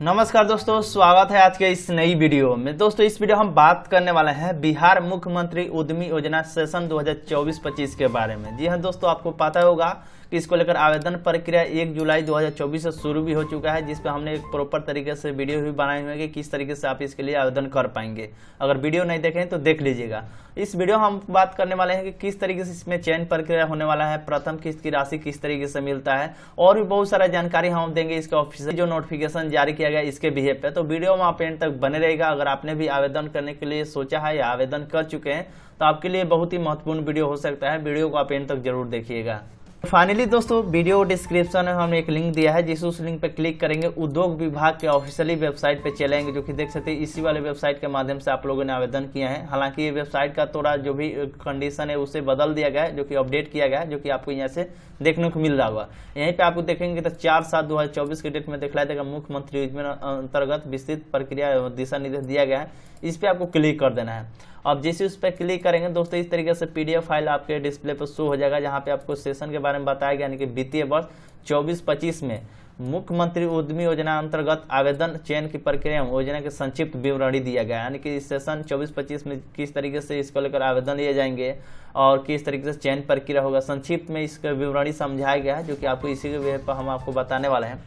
नमस्कार दोस्तों, स्वागत है आज के इस नई वीडियो में। दोस्तों इस वीडियो हम बात करने वाले हैं बिहार मुख्यमंत्री उद्यमी योजना सेशन 2024-25 के बारे में। जी हाँ दोस्तों, आपको पता होगा कि इसको लेकर आवेदन प्रक्रिया 1 जुलाई 2024 से शुरू भी हो चुका है, जिस पे हमने एक प्रॉपर तरीके से वीडियो भी बनाए हुए हैं कि किस तरीके से आप इसके लिए आवेदन कर पाएंगे। अगर वीडियो नहीं देखें तो देख लीजिएगा। इस वीडियो हम बात करने वाले हैं कि किस तरीके से इसमें चयन प्रक्रिया होने वाला है, प्रथम किस्त की राशि किस तरीके से मिलता है, और भी बहुत सारा जानकारी हम देंगे इसके ऑफिशियल जो नोटिफिकेशन जारी किया गया इसके बिहेव पे। तो वीडियो में आप एंड तक बने रहेगा। अगर आपने भी आवेदन करने के लिए सोचा है या आवेदन कर चुके हैं तो आपके लिए बहुत ही महत्वपूर्ण वीडियो हो सकता है। वीडियो को आप एंड तक जरूर देखिएगा। फाइनली दोस्तों, वीडियो डिस्क्रिप्शन में हमने एक लिंक दिया है, जिस उस लिंक पे क्लिक करेंगे उद्योग विभाग के ऑफिशियली वेबसाइट पे चलेंगे, जो कि देख सकते हैं इसी वाले वेबसाइट के माध्यम से आप लोगों ने आवेदन किया है। हालांकि ये वेबसाइट का थोड़ा जो भी कंडीशन है उसे बदल दिया गया है, जो कि अपडेट किया गया है, जो कि आपको यहाँ से देखने को मिल रहा होगा। यहीं पे आपको देखेंगे तो 4/7/2024 के डेट में दिखलाया देगा मुख्यमंत्री योजना अंतर्गत विस्तृत प्रक्रिया दिशा निर्देश दिया गया है। इस पे आपको क्लिक कर देना है। अब जैसे उस पर क्लिक करेंगे दोस्तों, इस तरीके से पीडीएफ फाइल आपके डिस्प्ले पर शो हो जाएगा, जहां पे आपको सेशन के बारे में बताया गया, यानी कि वित्तीय वर्ष 24-25 में मुख्यमंत्री उद्यमी योजना अंतर्गत आवेदन चयन की प्रक्रिया योजना के संक्षिप्त विवरणी दिया गया है। यानी कि इस सेशन 24-25 में किस तरीके से इसको लेकर आवेदन लिए जाएंगे और किस तरीके से चयन प्रक्रिया होगा, संक्षिप्त में इसका विवरणी समझाया गया है, जो कि आपको इसी के वे पर हम आपको बताने वाले हैं।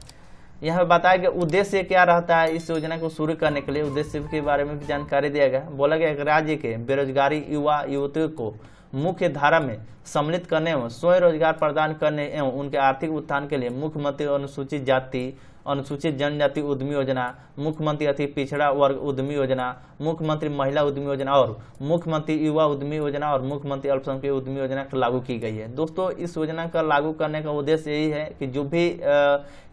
यहाँ बताया गया उद्देश्य क्या रहता है इस योजना को शुरू करने के लिए, उद्देश्य के बारे में भी जानकारी दिया गया। बोला गया एक राज्य के बेरोजगारी युवा युवतियों को मुख्य धारा में सम्मिलित करने एवं स्वयं रोजगार प्रदान करने एवं उनके आर्थिक उत्थान के लिए मुख्यमंत्री अनुसूचित जाति अनुसूचित जनजाति उद्यमी योजना, मुख्यमंत्री अति पिछड़ा वर्ग उद्यमी योजना, मुख्यमंत्री महिला उद्यमी योजना और मुख्यमंत्री युवा उद्यमी योजना और मुख्यमंत्री अल्पसंख्यक उद्यमी योजना लागू की गई है। दोस्तों इस योजना का लागू करने का उद्देश्य यही है कि जो भी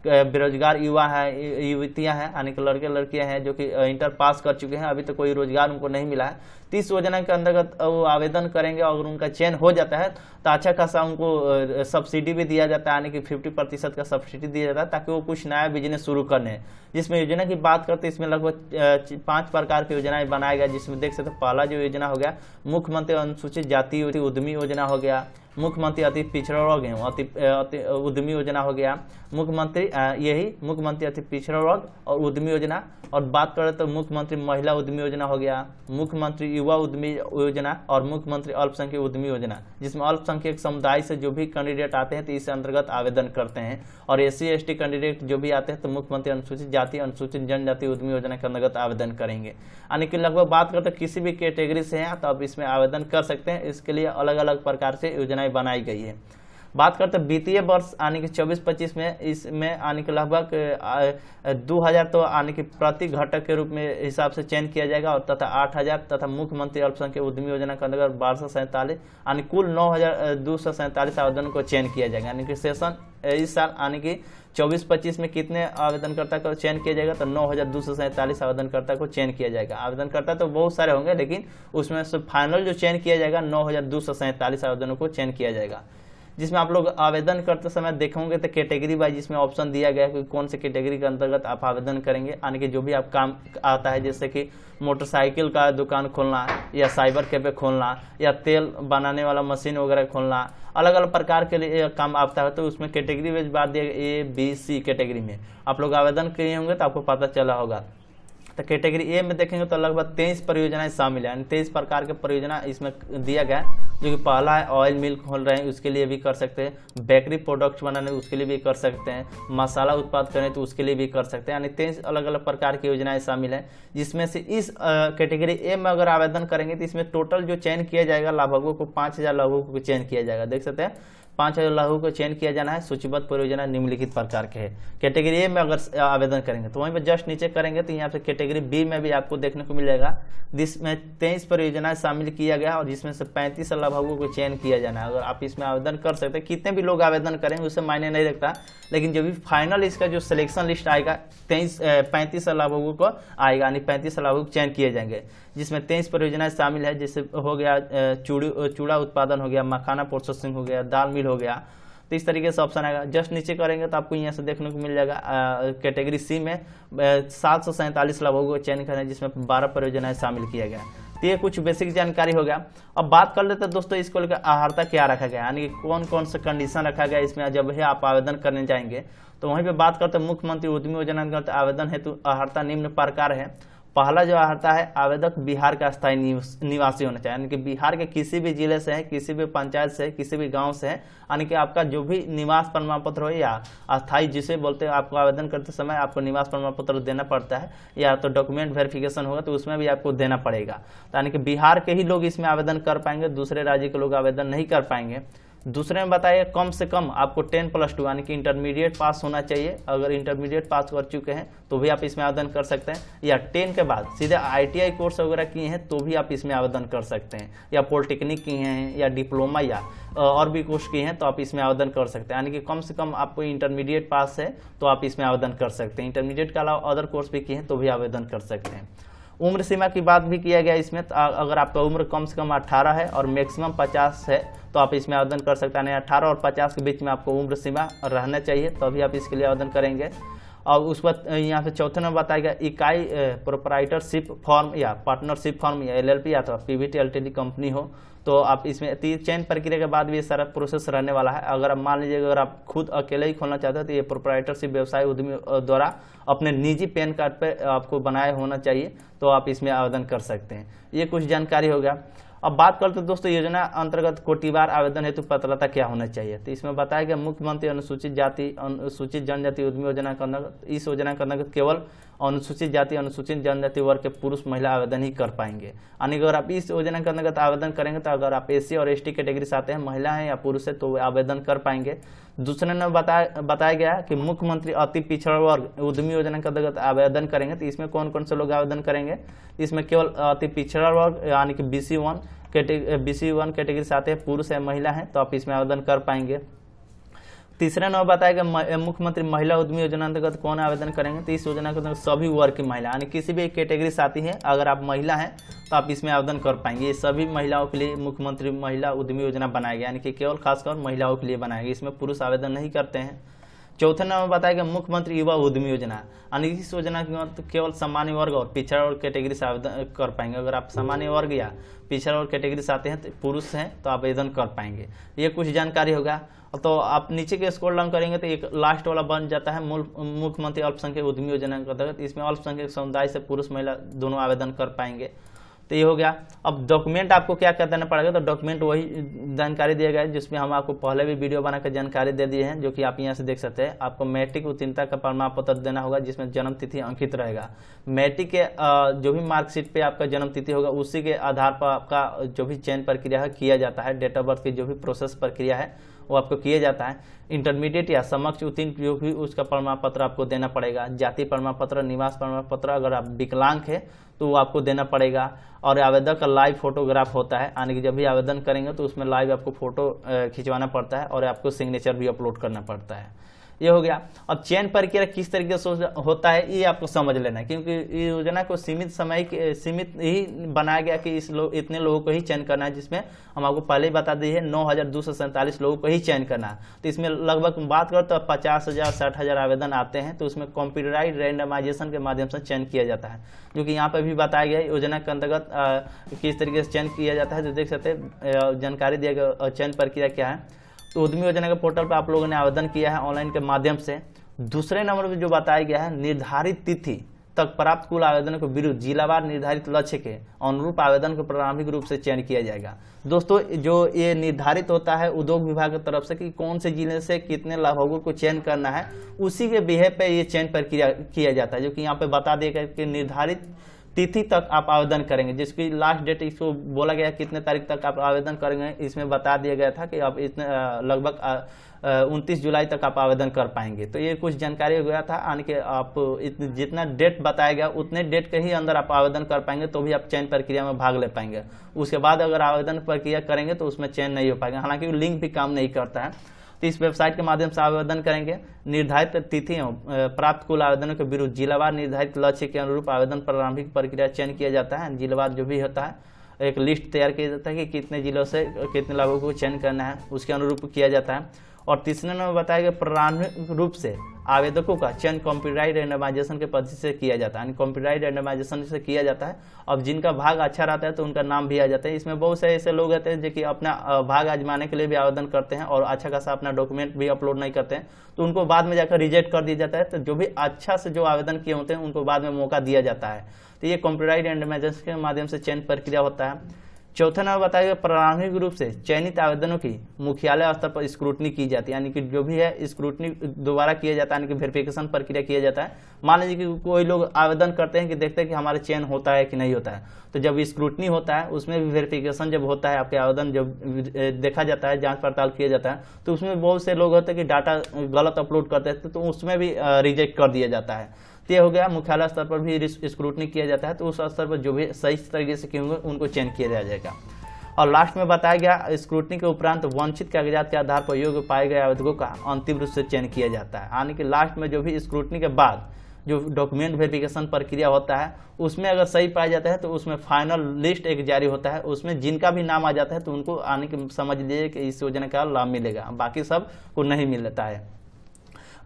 बेरोजगार युवा है युवतियां हैं, यानी कि लड़के लड़कियां हैं जो कि इंटर पास कर चुके हैं, अभी तक कोई रोजगार उनको नहीं मिला है, तो इस योजना के अंतर्गत वो आवेदन करेंगे। अगर उनका चयन हो जाता है तो अच्छा खासा उनको सब्सिडी भी दिया जाता है, यानी कि 50% का सब्सिडी दिया जाता है, ताकि वो कुछ नया बिजनेस शुरू करने। जिसमें योजना की बात करते हैं, इसमें लगभग 5 प्रकार की योजनाएं बनाया गया, जिसमें देख सकते हैं पहला जो योजना हो गया मुख्यमंत्री अनुसूचित जाति उद्यमी योजना हो गया, मुख्यमंत्री अति पिछड़ा वर्ग अति उद्यमी योजना हो गया, मुख्यमंत्री मुख्यमंत्री अति पिछड़ा वर्ग और उद्यमी योजना। और बात करें तो मुख्यमंत्री महिला उद्यमी योजना हो गया, मुख्यमंत्री युवा उद्यमी योजना और मुख्यमंत्री अल्पसंख्यक उद्यमी योजना, जिसमें अल्पसंख्यक समुदाय से जो भी कैंडिडेट आते हैं तो इस अंतर्गत आवेदन करते हैं, और SC ST कैंडिडेट जो भी आते हैं तो मुख्यमंत्री अनुसूचित जाति अनुसूचित जनजाति उद्यमी योजना के अंतर्गत आवेदन करेंगे। यानी कि लगभग बात करते किसी भी कैटेगरी से हैं तो आप इसमें आवेदन कर सकते हैं। इसके लिए अलग अलग प्रकार से योजनाएं बनाई गई है। बात करते हैं वित्तीय वर्ष आने के 24-25 में, इसमें आने के लगभग 2000 तो आने के प्रति घटक के रूप में हिसाब से चयन किया जाएगा, और तथा 8000 तथा मुख्यमंत्री अल्पसंख्यक उद्यमी योजना के अंतर्गत 1247 यानी कुल 9247 आवेदनों को चयन किया जाएगा। यानी कि सेशन इस साल आने की 24-25 में कितने आवेदनकर्ता को चयन किया जाएगा, तो 9247 आवेदनकर्ता को चयन किया जाएगा। आवेदनकर्ता तो बहुत सारे होंगे, लेकिन उसमें से फाइनल जो चयन किया जाएगा 9247 आवेदनों को चयन किया जाएगा। जिसमें आप लोग आवेदन करते समय देखेंगे तो कैटेगरी वाइज इसमें ऑप्शन दिया गया है कि कौन से कैटेगरी के अंतर्गत आप आवेदन करेंगे। यानी कि जो भी आप काम आता है, जैसे कि मोटरसाइकिल का दुकान खोलना या साइबर कैफे खोलना या तेल बनाने वाला मशीन वगैरह खोलना, अलग अलग प्रकार के लिए काम आता है, तो उसमें कैटेगरी वाइज बात दिया गया। A, B, C कैटेगरी में आप लोग आवेदन किए होंगे तो आपको पता चला होगा। तो कैटेगरी ए में देखेंगे तो लगभग 23 परियोजनाएं शामिल है, 23 प्रकार के परियोजना इसमें दिया गया है। जो कि पहला है ऑयल मिल खोल रहे हैं उसके लिए भी कर सकते हैं, बेकरी प्रोडक्ट बनाने उसके लिए भी कर सकते हैं, मसाला उत्पाद करें तो उसके लिए भी कर सकते हैं। यानी 23 अलग अलग प्रकार की योजनाएं शामिल है, जिसमें से इस कैटेगरी ए में अगर आवेदन करेंगे तो इसमें टोटल जो चयन किया जाएगा लाभुकों को 5000 लाभुकों को चयन किया जाएगा। देख सकते हैं 5000 लाभुकों को चयन किया जाना है। सूचीबद्ध परियोजना निम्नलिखित प्रकार के है। कैटेगरी ए में अगर आवेदन करेंगे तो वहीं पर जस्ट नीचे करेंगे तो यहाँ पे कैटेगरी बी में भी आपको देखने को मिलेगा, जिसमें 23 परियोजनाएं शामिल किया गया और जिसमें से 35 लाभुकों को चयन किया जाना है। अगर आप इसमें आवेदन कर सकते हैं, कितने भी लोग आवेदन करेंगे उससे मायने नहीं रखता, लेकिन जब भी फाइनल इसका जो सिलेक्शन लिस्ट आएगा 35 लाभुकों को आएगा, यानी 35 लाभुक चयन किए जाएंगे, जिसमें 23 परियोजनाएं शामिल है। जैसे हो गया चूड़ा उत्पादन हो गया, मखाना प्रोसेसिंग हो गया, दाल मिल हो गया। तो इस तरीके से ऑप्शन आएगा। जस्ट नीचे करेंगे तो आपको यहाँ से देखने को मिल जाएगा कैटेगरी सी में 747 लाभुकों को चयन करें, जिसमें 12 परियोजनाएं शामिल किया गया। तो ये कुछ बेसिक जानकारी हो गया। अब बात कर लेते हैं दोस्तों इसको लेकर आहारता क्या रखा गया, यानी कौन कौन सा कंडीशन रखा गया इसमें जब है आप आवेदन करने जाएंगे। तो वहीं पे बात करते हैं मुख्यमंत्री उद्यमी योजना के अंतर्गत आवेदन हेतु अर्हता निम्न प्रकार है। पहला जो अर्हता है, आवेदक बिहार का स्थायी निवासी होना चाहिए, यानी कि बिहार के किसी भी जिले से है, किसी भी पंचायत से, किसी भी गांव से है, यानी कि आपका जो भी निवास प्रमाण पत्र हो या अस्थायी जिसे बोलते हैं, आपको आवेदन करते समय आपको निवास प्रमाण पत्र देना पड़ता है, या तो डॉक्यूमेंट वेरिफिकेशन होगा तो उसमें भी आपको देना पड़ेगा। यानी कि बिहार के ही लोग इसमें आवेदन कर पाएंगे, दूसरे राज्य के लोग आवेदन नहीं कर पाएंगे। दूसरे में बताइए, कम से कम आपको 10+2 यानी कि इंटरमीडिएट पास होना चाहिए। अगर इंटरमीडिएट पास कर चुके हैं तो भी आप इसमें आवेदन कर सकते हैं, या 10 के बाद सीधे ITI कोर्स वगैरह किए हैं तो भी आप इसमें आवेदन कर सकते हैं, या पॉलिटेक्निक किए हैं, या डिप्लोमा या और भी कोर्स किए हैं तो आप इसमें आवेदन कर सकते हैं। यानी कि कम से कम आपको इंटरमीडिएट पास है तो आप इसमें आवेदन कर सकते हैं। इंटरमीडिएट के अलावा अदर कोर्स भी किए हैं तो भी आवेदन कर सकते हैं। उम्र सीमा की बात भी किया गया इसमें, तो अगर आपका उम्र कम से कम 18 है और मैक्सिमम 50 है तो आप इसमें आवेदन कर सकते हैं। 18 और 50 के बीच में आपको उम्र सीमा रहना चाहिए तभी आप इसके लिए आवेदन करेंगे। और उस बाद यहाँ पे चौथे नंबर बताया गया, इकाई प्रोप्राइटरशिप फॉर्म या पार्टनरशिप फॉर्म या LLP या तो PVT LTD कंपनी हो तो आप इसमें चयन प्रक्रिया के बाद भी ये सारा प्रोसेस रहने वाला है। अगर आप मान लीजिए अगर आप खुद अकेले ही खोलना चाहते हो तो ये प्रोप्राइटरशिप व्यवसाय उद्यमी द्वारा अपने निजी पैन कार्ड पे आपको बनाया होना चाहिए तो आप इसमें आवेदन कर सकते हैं। ये कुछ जानकारी हो गया। अब बात करते हैं दोस्तों योजना अंतर्गत कोटिवार आवेदन हेतु पात्रता क्या होना चाहिए। तो इसमें बताया गया, मुख्यमंत्री अनुसूचित जाति अनुसूचित जनजाति उद्यमी योजना के अंतर्गत इस योजना के अंतर्गत केवल अनुसूचित जाति अनुसूचित जनजाति वर्ग के पुरुष महिला आवेदन ही कर पाएंगे। यानी अगर आप इस योजना के अंतर्गत आवेदन करेंगे तो अगर आप SC और ST कैटेगरी से आते हैं, महिला हैं या पुरुष है, तो आवेदन कर पाएंगे। दूसरे ने बताया गया कि मुख्यमंत्री अति पिछड़ा वर्ग उद्यमी योजना के अंतर्गत आवेदन करेंगे तो इसमें कौन कौन से लोग आवेदन करेंगे। इसमें केवल अति पिछड़ा वर्ग यानी कि BC1 कैटेगरी से आते हैं, पुरुष है महिला है तो आप इसमें आवेदन कर पाएंगे। तीसरे नंबर बताएगा, मुख्यमंत्री महिला उद्यमी योजना अंतर्गत कौन आवेदन करेंगे। तो इस योजना के अंतर्गत सभी वर्ग की महिला यानी किसी भी कैटेगरी से आती है, अगर आप महिला हैं तो आप इसमें आवेदन कर पाएंगे। ये सभी महिलाओं के लिए मुख्यमंत्री महिला उद्यमी योजना बनाया गया, यानी कि केवल खासकर महिलाओं के लिए बनाया गया, इसमें पुरुष आवेदन नहीं करते हैं। चौथे नंबर बताएगा, मुख्यमंत्री युवा उद्यमी योजना, यानी इस योजना के केवल सामान्य वर्ग और पिछड़ा वर्ग कैटेगरी से आवेदन कर पाएंगे। अगर आप सामान्य वर्ग या पिछड़ा वर्ग कैटेगरी से आते हैं तो पुरुष हैं तो आवेदन कर पाएंगे। ये कुछ जानकारी होगा। तो आप नीचे के स्क्रॉल डाउन करेंगे तो एक लास्ट वाला बन जाता है मुख्यमंत्री अल्पसंख्यक उद्यमी योजना के अंतर्गत। इसमें अल्पसंख्यक समुदाय से पुरुष महिला दोनों आवेदन कर पाएंगे। तो ये हो गया। अब डॉक्यूमेंट आपको क्या क्या देना पड़ेगा, तो डॉक्यूमेंट वही जानकारी दिया गया है जिसमें हम आपको पहले भी वीडियो बनाकर जानकारी दे दिए हैं, जो कि आप यहाँ से देख सकते हैं। आपको मैट्रिक उत्तीर्णता का प्रमाण पत्र देना होगा जिसमें जन्म तिथि अंकित रहेगा। मैट्रिक के जो भी मार्कशीट पे आपका जन्म तिथि होगा उसी के आधार पर आपका जो भी चयन प्रक्रिया है किया जाता है। डेट ऑफ बर्थ की जो भी प्रोसेस प्रक्रिया है वो आपको किया जाता है। इंटरमीडिएट या समक्ष उत्तीर्ण जो भी उसका प्रमाण पत्र आपको देना पड़ेगा। जाति प्रमाण पत्र, निवास प्रमाण पत्र, अगर आप विकलांग है तो वो आपको देना पड़ेगा। और आवेदक का लाइव फोटोग्राफ होता है, यानी कि जब भी आवेदन करेंगे तो उसमें लाइव आपको फोटो खिंचवाना पड़ता है और आपको सिग्नेचर भी अपलोड करना पड़ता है। ये हो गया। अब चयन प्रक्रिया किस तरीके से होता है ये आपको समझ लेना है, क्योंकि इस योजना को सीमित ही बनाया गया कि इतने लोगों को ही चयन करना है, जिसमें हम आपको पहले ही बता दिए है 9,247 लोगों को ही चयन करना है। तो इसमें लगभग बात करो तो 50,000 60,000 आवेदन आते हैं, तो उसमें कंप्यूटराइज रैंडमाइजेशन के माध्यम से चयन किया जाता है, जो कि यहाँ पर भी बताया गया है योजना के अंतर्गत किस तरीके से चयन किया जाता है। तो देख सकते हैं जानकारी दिया गया चयन प्रक्रिया क्या है। तो उद्यमी योजना के पोर्टल पर आप लोगों ने आवेदन किया है ऑनलाइन के माध्यम से। दूसरे नंबर पर जो बताया गया है, निर्धारित तिथि तक प्राप्त कुल आवेदनों के विरुद्ध जिलावार निर्धारित लक्ष्य के अनुरूप आवेदन को प्रारंभिक रूप से चयन किया जाएगा। दोस्तों जो ये निर्धारित होता है उद्योग विभाग की तरफ से कि कौन से जिले से कितने लाभुकों को चयन करना है, उसी के बिहेव पे ये चयन प्रक्रिया किया जाता है, जो कि यहाँ पे बता देगा कि निर्धारित तिथि तक आप आवेदन करेंगे, जिसकी लास्ट डेट इसको बोला गया कितने तारीख तक आप आवेदन करेंगे। इसमें बता दिया गया था कि आप इतने लगभग 29 जुलाई तक आप आवेदन कर पाएंगे। तो ये कुछ जानकारी हो गया था, यानी कि आप जितना डेट बताया गया उतने डेट के ही अंदर आप आवेदन कर पाएंगे तो भी आप चयन प्रक्रिया में भाग ले पाएंगे। उसके बाद अगर आवेदन प्रक्रिया करेंगे तो उसमें चयन नहीं हो पाएगा, हालांकि लिंक भी काम नहीं करता है। तो इस वेबसाइट के माध्यम से आवेदन करेंगे। निर्धारित तिथियों प्राप्त कुल आवेदनों के विरुद्ध जिलावार निर्धारित लक्ष्य के अनुरूप आवेदन प्रारंभिक प्रक्रिया चयन किया जाता है। जिलावार जो भी होता है एक लिस्ट तैयार किया जाता है कि कितने जिलों से कितने लाभों को चयन करना है, उसके अनुरूप किया जाता है। और तीसरे नंबर बताया गया प्रारंभिक रूप से आवेदकों का चयन कंप्यूटराइज रैंडमाइजेशन के पद्धति से किया जाता है, यानी कंप्यूटराइज रैंडमाइजेशन से किया जाता है। अब जिनका भाग अच्छा रहता है तो उनका नाम भी आ जाता है। इसमें बहुत से ऐसे लोग रहते हैं जो कि अपना भाग आजमाने के लिए भी आवेदन करते हैं और अच्छा खासा अपना डॉक्यूमेंट भी अपलोड नहीं करते हैं, तो उनको बाद में जाकर रिजेक्ट कर दिया जाता है। तो जो भी अच्छा से जो आवेदन किए होते हैं उनको बाद में मौका दिया जाता है। तो ये कंप्यूटराइज रैंडमाइजेशन के माध्यम से चयन प्रक्रिया होता है। चौथा नंबर बताया गया प्रारंभिक रूप से चयनित आवेदनों की मुख्यालय स्तर पर स्क्रूटनी की जाती है, यानी कि जो भी है स्क्रूटनी दोबारा किया जाता है, यानी कि वेरिफिकेशन प्रक्रिया किया जाता है। मान लीजिए कि कोई लोग आवेदन करते हैं कि देखते हैं कि हमारे चयन होता है कि नहीं होता है, तो जब स्क्रूटनी होता है उसमें भी वेरिफिकेशन जब होता है, आपके आवेदन जब देखा जाता है, जांच पड़ताल किया जाता है, तो उसमें बहुत से लोग होते हैं कि डाटा गलत अपलोड करते हैं, तो उसमें भी रिजेक्ट कर दिया जाता है। ये हो गया मुख्यालय स्तर पर भी स्क्रूटनी किया जाता है, तो उस स्तर पर जो भी सही तरीके से किए होंगे उनको चयन किया जाएगा। और लास्ट में बताया गया स्क्रूटनी के उपरांत वंचित कागजात के आधार पर योग्य पाए गए आवेदकों का अंतिम रूप से चयन किया जाता है, यानी कि लास्ट में जो भी स्क्रूटनी के बाद जो डॉक्यूमेंट वेरिफिकेशन प्रक्रिया होता है उसमें अगर सही पाया जाता है तो उसमें फाइनल लिस्ट एक जारी होता है, उसमें जिनका भी नाम आ जाता है तो उनको आने की समझ लीजिए कि इस योजना का लाभ मिलेगा, बाकी सब को नहीं मिलता है।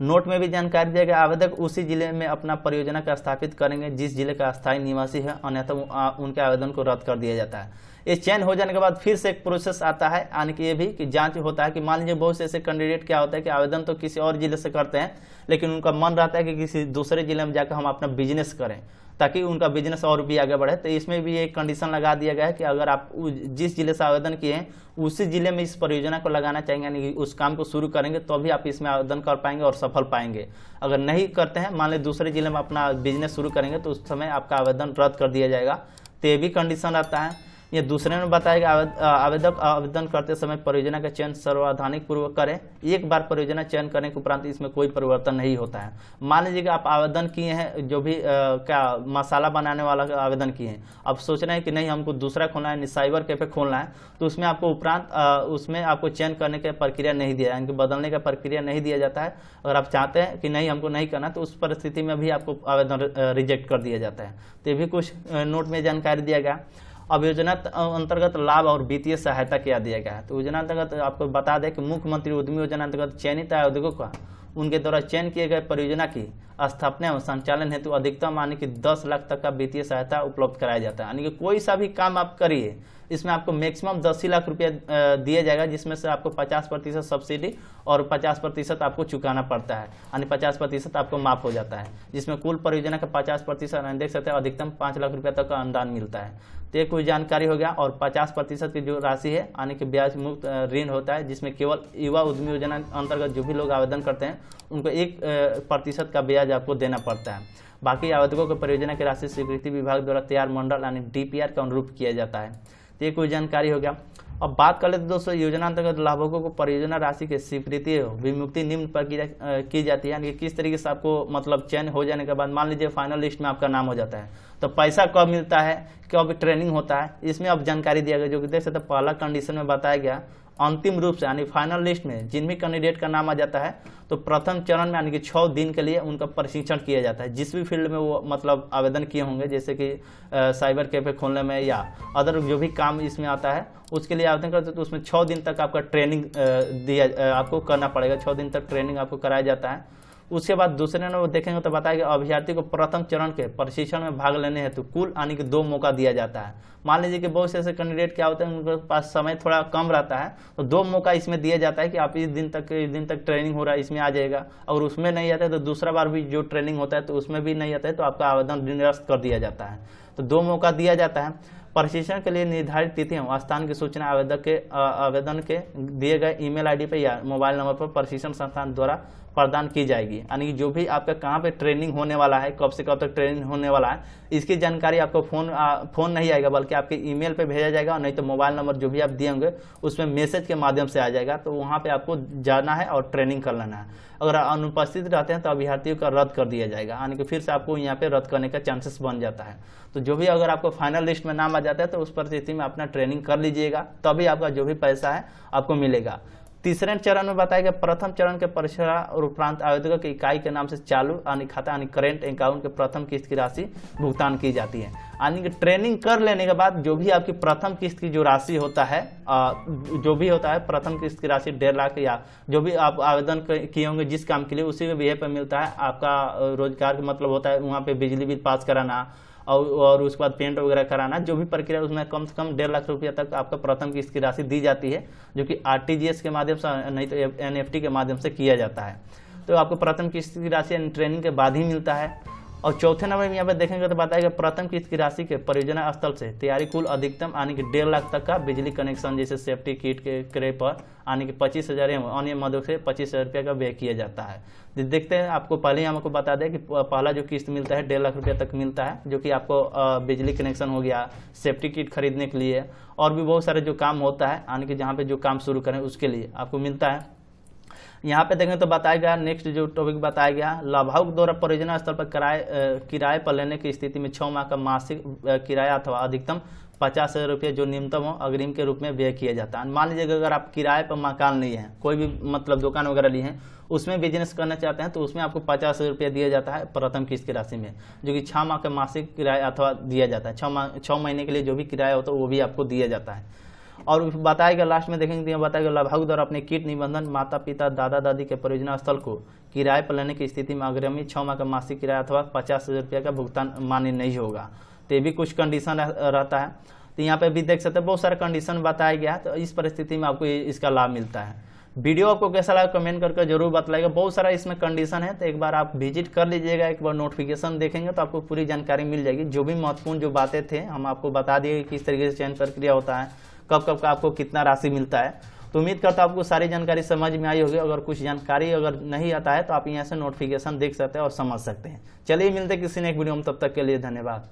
नोट में भी जानकारी दिया गया आवेदक उसी जिले में अपना परियोजना का स्थापित करेंगे जिस जिले का अस्थायी निवासी है, अन्यथा उनके आवेदन को रद्द कर दिया जाता है। ये चयन हो जाने के बाद फिर से एक प्रोसेस आता है, यानी कि ये भी कि जांच होता है कि मान लीजिए बहुत से ऐसे कैंडिडेट क्या होता है कि आवेदन तो किसी और जिले से करते हैं, लेकिन उनका मन रहता है कि किसी दूसरे जिले में जाकर हम अपना बिजनेस करें ताकि उनका बिजनेस और भी आगे बढ़े। तो इसमें भी एक कंडीशन लगा दिया गया है कि अगर आप जिस जिले से आवेदन किए हैं उसी जिले में इस परियोजना को लगाना चाहेंगे, यानी कि उस काम को शुरू करेंगे तो भी आप इसमें आवेदन कर पाएंगे और सफल पाएंगे। अगर नहीं करते हैं, मान लें दूसरे जिले में अपना बिजनेस शुरू करेंगे, तो उस समय आपका आवेदन रद्द कर दिया जाएगा। तो ये भी कंडीशन रहता है। ये दूसरे में बताया कि आवेदक आवेदन करते समय परियोजना का चयन सावधानी पूर्वक करें। एक बार परियोजना चयन करने के उपरांत इसमें कोई परिवर्तन नहीं होता है। मान लीजिए कि आप आवेदन किए हैं, जो भी क्या मसाला बनाने वाला का आवेदन किए हैं, अब सोच रहे हैं कि नहीं हमको दूसरा खोलना है, साइबर कैफे खोलना है, तो उसमें आपको उपरांत उसमें आपको चयन करने की प्रक्रिया नहीं दिया, यानी कि बदलने का प्रक्रिया नहीं दिया जाता है। अगर आप चाहते हैं कि नहीं हमको नहीं करना, तो उस परिस्थिति में भी आपको आवेदन रिजेक्ट कर दिया जाता है। तो ये भी कुछ नोट में जानकारी दिया गया। अब योजना अंतर्गत लाभ और वित्तीय सहायता क्या दिया गया है। तो योजना अंतर्गत आपको बता दें कि मुख्यमंत्री उद्यमी योजना अंतर्गत चयनित आवेदकों का उनके द्वारा चयन किए गए परियोजना की स्थापना और संचालन हेतु अधिकतम यानी कि 10 लाख तक का वित्तीय सहायता उपलब्ध कराया जाता है। यानी कि कोई सा भी काम आप करिए, इसमें आपको मैक्सिमम 10 ही लाख रुपया दिया जाएगा, जिसमें से आपको 50% सब्सिडी और 50% आपको चुकाना पड़ता है, यानी 50% आपको माफ हो जाता है, जिसमें कुल परियोजना का 50% देख सकते हैं अधिकतम 5 लाख रुपया तक का अनुदान मिलता है। तो ये कोई जानकारी हो गया। और 50% की जो राशि है यानी कि ब्याज मुक्त ऋण होता है, जिसमें केवल युवा उद्यमी योजना अंतर्गत जो भी लोग आवेदन करते हैं उनको 1% का ब्याज आपको देना पड़ता है। बाकी आवेदकों को परियोजना की राशि स्वीकृति विभाग द्वारा तैयार मंडल यानी DPR के अनुरूप किया जाता है। तो ये कोई जानकारी हो गया। अब बात कर लेते दोस्तों, योजना अंतर्गत लाभुकों को परियोजना राशि की स्वीकृति विमुक्ति निम्न प्रक्रिया की जाती है, यानी किस तरीके से आपको मतलब चयन हो जाने के बाद मान लीजिए फाइनल लिस्ट में आपका नाम हो जाता है, तो पैसा कब मिलता है, कब ट्रेनिंग होता है, इसमें अब जानकारी दिया गया। जो कि देख सकते हैं पहला कंडीशन में बताया गया अंतिम रूप से यानी फाइनल लिस्ट में जिन भी कैंडिडेट का नाम आ जाता है तो प्रथम चरण में यानी कि 6 दिन के लिए उनका प्रशिक्षण किया जाता है, जिस भी फील्ड में वो मतलब आवेदन किए होंगे, जैसे कि साइबर कैफे खोलने में या अदर जो भी काम इसमें आता है उसके लिए आवेदन करते तो उसमें 6 दिन तक आपका ट्रेनिंग आपको करना पड़ेगा। 6 दिन तक ट्रेनिंग आपको कराया जाता है। उसके बाद दूसरे नंबर देखेंगे तो बताया अभ्यर्थी को प्रथम चरण के प्रशिक्षण में भाग लेने हेतु कुल यानी कि 2 मौका दिया जाता है। मान लीजिए कि बहुत से ऐसे कैंडिडेट क्या होते हैं उनके पास समय थोड़ा कम रहता है, तो 2 मौका इसमें दिया जाता है कि आप इस दिन तक ट्रेनिंग हो रहा है इसमें आ जाएगा। अगर उसमें नहीं आता है तो दूसरा बार भी जो ट्रेनिंग होता है तो उसमें भी नहीं आता है तो आपका आवेदन निरस्त कर दिया जाता है। तो 2 मौका दिया जाता है। प्रशिक्षण के लिए निर्धारित तिथि और स्थान की सूचना आवेदन के दिए गए ईमेल आईडी पर या मोबाइल नंबर पर प्रशिक्षण संस्थान द्वारा प्रदान की जाएगी। यानी जो भी आपका कहाँ पे ट्रेनिंग होने वाला है, कब से कब तक ट्रेनिंग होने वाला है, इसकी जानकारी आपको फोन नहीं आएगा बल्कि आपके ईमेल पे भेजा जाएगा, और नहीं तो मोबाइल नंबर जो भी आप दिए होंगे उसमें मैसेज के माध्यम से आ जाएगा। तो वहाँ पे आपको जाना है और ट्रेनिंग कर लेना है। अगर अनुपस्थित रहते हैं तो अभ्यर्थियों का रद्द कर दिया जाएगा, यानी कि फिर से आपको यहाँ पे रद्द करने का चांसेस बन जाता है। तो जो भी अगर आपको फाइनल लिस्ट में नाम आ जाता है तो उस परिस्थिति में अपना ट्रेनिंग कर लीजिएगा, तभी आपका जो भी पैसा है आपको मिलेगा। तीसरे चरण में बताया गया प्रथम चरण के परीक्षा और उपरांत आवेदकों की इकाई के नाम से चालू यानी खाता यानी करेंट अकाउंट के प्रथम किस्त की राशि भुगतान की जाती है। यानी कि ट्रेनिंग कर लेने के बाद जो भी आपकी प्रथम किस्त की जो राशि होता है प्रथम किस्त की राशि 1.5 लाख या जो भी आप आवेदन किए होंगे जिस काम के लिए, उसी के बिहेव पर मिलता है। आपका रोजगार का मतलब होता है वहाँ पे बिजली बिल पास कराना और उसके बाद पेंट वगैरह कराना, जो भी प्रक्रिया उसमें कम से कम 1.5 लाख रुपया तक आपका प्रथम किस्त की राशि दी जाती है, जो कि RTGS के माध्यम से नहीं तो NEFT के माध्यम से किया जाता है। तो आपको प्रथम किस्त की राशि ट्रेनिंग के बाद ही मिलता है। और चौथे नंबर में यहाँ पे देखेंगे तो बताएगा प्रथम किस्त की राशि के परियोजना स्थल से तैयारी कुल अधिकतम आने की 1.5 लाख तक का बिजली कनेक्शन जैसे सेफ्टी किट के क्रय पर आने की 25,000 अन्य मदों से 25,000 रुपये का व्यय किया जाता है। देखते हैं, आपको पहले ही हमको बता दें कि पहला जो किस्त मिलता है 1.5 लाख रुपये तक मिलता है, जो कि आपको बिजली कनेक्शन हो गया, सेफ्टी किट खरीदने के लिए और भी बहुत सारे जो काम होता है यानी कि जहाँ पे जो काम शुरू करें उसके लिए आपको मिलता है। यहाँ पे देखें तो बताया गया, नेक्स्ट जो टॉपिक बताया गया, लाभार्थी द्वारा परियोजना स्तर पर किराए पर लेने की स्थिति में 6 माह का मासिक किराया अथवा अधिकतम 50,000 रुपये जो न्यूनतम हो अग्रिम के रूप में व्यय किया जाता है। मान लीजिए अगर आप किराए पर मकान लिए हैं, कोई भी मतलब दुकान वगैरह लिए हैं, उसमें बिजनेस करना चाहते हैं तो उसमें आपको 50,000 रुपया दिया जाता है प्रथम किस्त की राशि में, जो कि 6 माह का मासिक किराया अथवा दिया जाता है। 6 महीने के लिए जो भी किराया होता है वो भी आपको दिया जाता है। और बताएगा लास्ट में देखेंगे बताएगा लाभार्थी द्वारा अपने कीट निबंधन माता पिता दादा दादी के परियोजना स्थल को किराए पर लेने की स्थिति में अग्रिमी 6 माह का मासिक किराया अथवा 50,000 रुपये का भुगतान मान्य नहीं होगा। तो ये भी कुछ कंडीशन रहता है। तो यहाँ पे भी देख सकते हैं बहुत सारे कंडीशन बताया गया है, तो इस परिस्थिति में आपको इसका लाभ मिलता है। वीडियो आपको कैसा लगा कमेंट करके जरूर बताइएगा। बहुत सारा इसमें कंडीशन है, तो एक बार आप विजिट कर लीजिएगा, एक बार नोटिफिकेशन देखेंगे तो आपको पूरी जानकारी मिल जाएगी। जो भी महत्वपूर्ण जो बातें थे हम आपको बता दिए किस तरीके से चयन प्रक्रिया होता है, कब कब का आपको कितना राशि मिलता है। तो उम्मीद करता हूं आपको सारी जानकारी समझ में आई होगी। अगर कुछ जानकारी अगर नहीं आता है तो आप यहाँ से नोटिफिकेशन देख सकते हैं और समझ सकते हैं। चलिए मिलते हैं किसी ने एक वीडियो में, तब तक के लिए धन्यवाद।